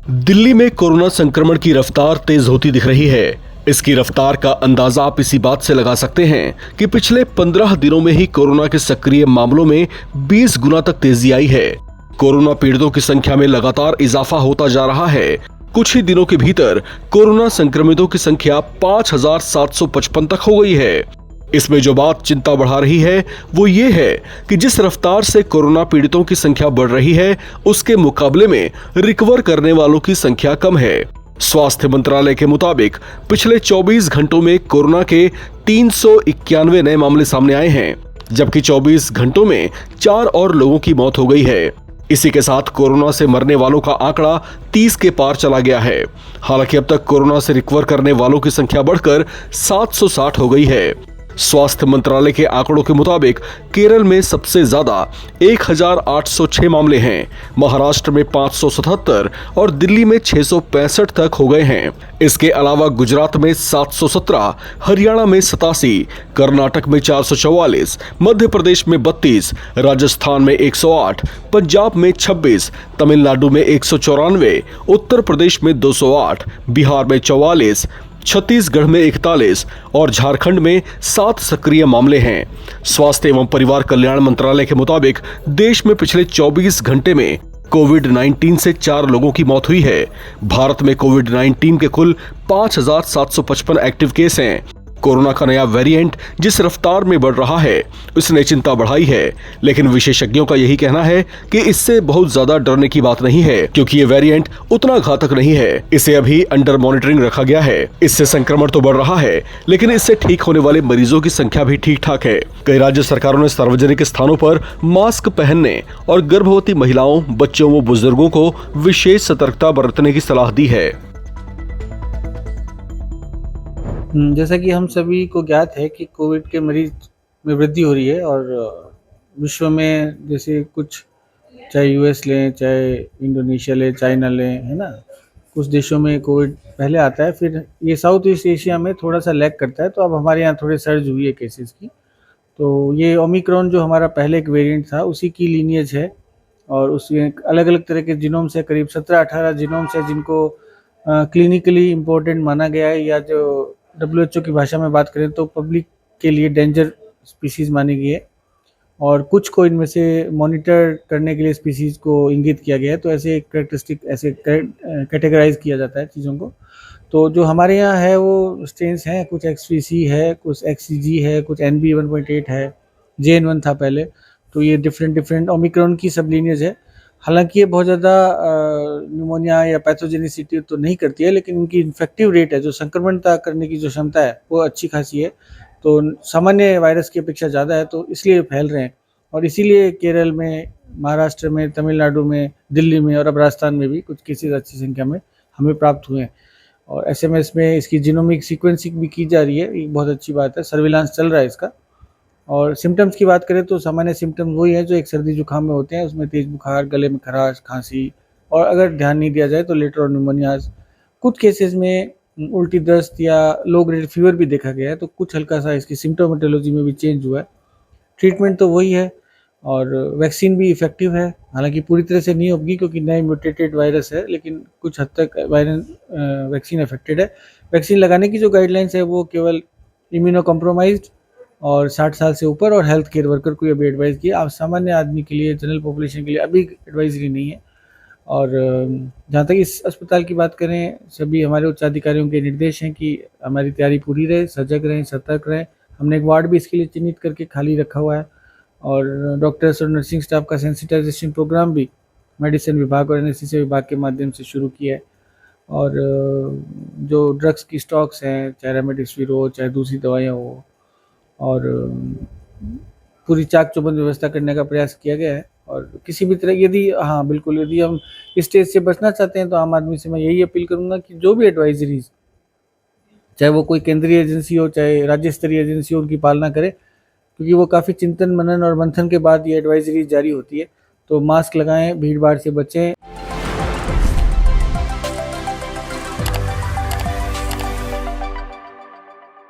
दिल्ली में कोरोना संक्रमण की रफ्तार तेज होती दिख रही है। इसकी रफ्तार का अंदाजा आप इसी बात से लगा सकते हैं कि पिछले 15 दिनों में ही कोरोना के सक्रिय मामलों में 20 गुना तक तेजी आई है। कोरोना पीड़ितों की संख्या में लगातार इजाफा होता जा रहा है। कुछ ही दिनों के भीतर कोरोना संक्रमितों की संख्या 5,755 तक हो गई है। इसमें जो बात चिंता बढ़ा रही है वो ये है कि जिस रफ्तार से कोरोना पीड़ितों की संख्या बढ़ रही है उसके मुकाबले में रिकवर करने वालों की संख्या कम है। स्वास्थ्य मंत्रालय के मुताबिक पिछले 24 घंटों में कोरोना के 391 नए मामले सामने आए हैं, जबकि 24 घंटों में 4 और लोगों की मौत हो गई है। इसी के साथ कोरोना से मरने वालों का आंकड़ा 30 के पार चला गया है। हालांकि अब तक कोरोना से रिकवर करने वालों की संख्या बढ़कर 760 हो गई है। स्वास्थ्य मंत्रालय के आंकड़ों के मुताबिक केरल में सबसे ज्यादा 1,806 मामले हैं, महाराष्ट्र में 577 और दिल्ली में 665 तक हो गए हैं। इसके अलावा गुजरात में 717, हरियाणा में 87, कर्नाटक में 444, मध्य प्रदेश में 32, राजस्थान में 108, पंजाब में 26, तमिलनाडु में 194, उत्तर प्रदेश में 208, बिहार में 44, छत्तीसगढ़ में 41 और झारखंड में 7 सक्रिय मामले हैं। स्वास्थ्य एवं परिवार कल्याण मंत्रालय के मुताबिक देश में पिछले 24 घंटे में कोविड-19 से 4 लोगों की मौत हुई है। भारत में कोविड-19 के कुल 5,755 एक्टिव केस हैं। कोरोना का नया वेरिएंट जिस रफ्तार में बढ़ रहा है उसने चिंता बढ़ाई है, लेकिन विशेषज्ञों का यही कहना है कि इससे बहुत ज्यादा डरने की बात नहीं है, क्योंकि ये वेरिएंट उतना घातक नहीं है। इसे अभी अंडर मॉनिटरिंग रखा गया है। इससे संक्रमण तो बढ़ रहा है, लेकिन इससे ठीक होने वाले मरीजों की संख्या भी ठीक ठाक है। कई राज्य सरकारों ने सार्वजनिक स्थानों पर मास्क पहनने और गर्भवती महिलाओं, बच्चों व बुजुर्गों को विशेष सतर्कता बरतने की सलाह दी है। जैसा कि हम सभी को ज्ञात है कि कोविड के मरीज में वृद्धि हो रही है और विश्व में जैसे कुछ, चाहे यूएस लें, चाहे इंडोनेशिया लें, चाइना लें, है ना, कुछ देशों में कोविड पहले आता है, फिर ये साउथ ईस्ट एशिया में थोड़ा सा लैग करता है। तो अब हमारे यहाँ थोड़े सर्ज हुई है केसेस की। तो ये ओमिक्रॉन जो हमारा पहले एक वेरिएंट था उसी की लीनियज है और उसमें अलग अलग तरह के जीनोम्स है, करीब 17-18 जीनोम्स है जिनको क्लिनिकली इम्पोर्टेंट माना गया है, या जो WHO की भाषा में बात करें तो पब्लिक के लिए डेंजर स्पीसीज मानी गई है, और कुछ को इनमें से मॉनिटर करने के लिए स्पीसीज को इंगित किया गया है। तो ऐसे कैरेक्टरिस्टिक ऐसे कैटेगराइज किया जाता है चीज़ों को। तो जो हमारे यहाँ है वो स्ट्रेन्स हैं, कुछ XVC है, कुछ XCG है, कुछ NB 1.8 है, JN1 था पहले। तो ये डिफरेंट ओमिक्रॉन की सब लीनियज है। हालांकि ये बहुत ज़्यादा न्यूमोनिया या पैथोजेनिसिटी तो नहीं करती है, लेकिन इनकी इन्फेक्टिव रेट है, जो संक्रमणता करने की जो क्षमता है वो अच्छी खासी है। तो सामान्य वायरस की अपेक्षा ज़्यादा है, तो इसलिए फैल रहे हैं। और इसीलिए केरल में, महाराष्ट्र में, तमिलनाडु में, दिल्ली में और अब राजस्थान में भी कुछ केसेस अच्छी संख्या में हमें प्राप्त हुए हैं। और SMS में इसकी जीनोमिक सीक्वेंसिंग भी की जा रही है, ये बहुत अच्छी बात है। सर्विलांस चल रहा है इसका। और सिम्टम्स की बात करें तो सामान्य सिम्टम्स वही है जो एक सर्दी जुकाम में होते हैं, उसमें तेज बुखार, गले में खराश, खांसी, और अगर ध्यान नहीं दिया जाए तो लेटर और न्यूमोनियाज। कुछ केसेस में उल्टी, दस्त या लो ग्रेड फीवर भी देखा गया है। तो कुछ हल्का सा इसकी सिम्टोमेटोलॉजी में भी चेंज हुआ है। ट्रीटमेंट तो वही है और वैक्सीन भी इफेक्टिव है, हालांकि पूरी तरह से नहीं होगी क्योंकि नए म्यूटेटेड वायरस है, लेकिन कुछ हद तक वैक्सीन इफेक्टेड है। वैक्सीन लगाने की जो गाइडलाइंस है वो केवल इम्यूनो कॉम्प्रोमाइज्ड और 60 साल से ऊपर और हेल्थ केयर वर्कर को अभी एडवाइस किया। आप सामान्य आदमी के लिए, जनरल पॉपुलेशन के लिए अभी एडवाइजरी नहीं है। और जहाँ तक इस अस्पताल की बात करें, सभी हमारे उच्चाधिकारियों के निर्देश हैं कि हमारी तैयारी पूरी रहे, सजग रहें, सतर्क रहें। हमने एक वार्ड भी इसके लिए चिन्हित करके खाली रखा हुआ है, और डॉक्टर्स और नर्सिंग स्टाफ का सेंसिटाइजेशन प्रोग्राम भी मेडिसिन विभाग और NSC विभाग के माध्यम से शुरू किया है। और जो ड्रग्स की स्टॉक्स हैं, चाहे रेमडेसिविर हो, चाहे दूसरी दवाइयाँ हो, और पूरी चाक चौबंद व्यवस्था करने का प्रयास किया गया है। और किसी भी तरह, यदि हाँ बिल्कुल, यदि हम इस स्टेज से बचना चाहते हैं तो आम आदमी से मैं यही अपील करूंगा कि जो भी एडवाइजरीज, चाहे वो कोई केंद्रीय एजेंसी हो, चाहे राज्य स्तरीय एजेंसी हो, उनकी पालना करें, क्योंकि वो काफ़ी चिंतन मनन और मंथन के बाद ये एडवाइजरी जारी होती है। तो मास्क लगाएं, भीड़ भाड़ से बचें।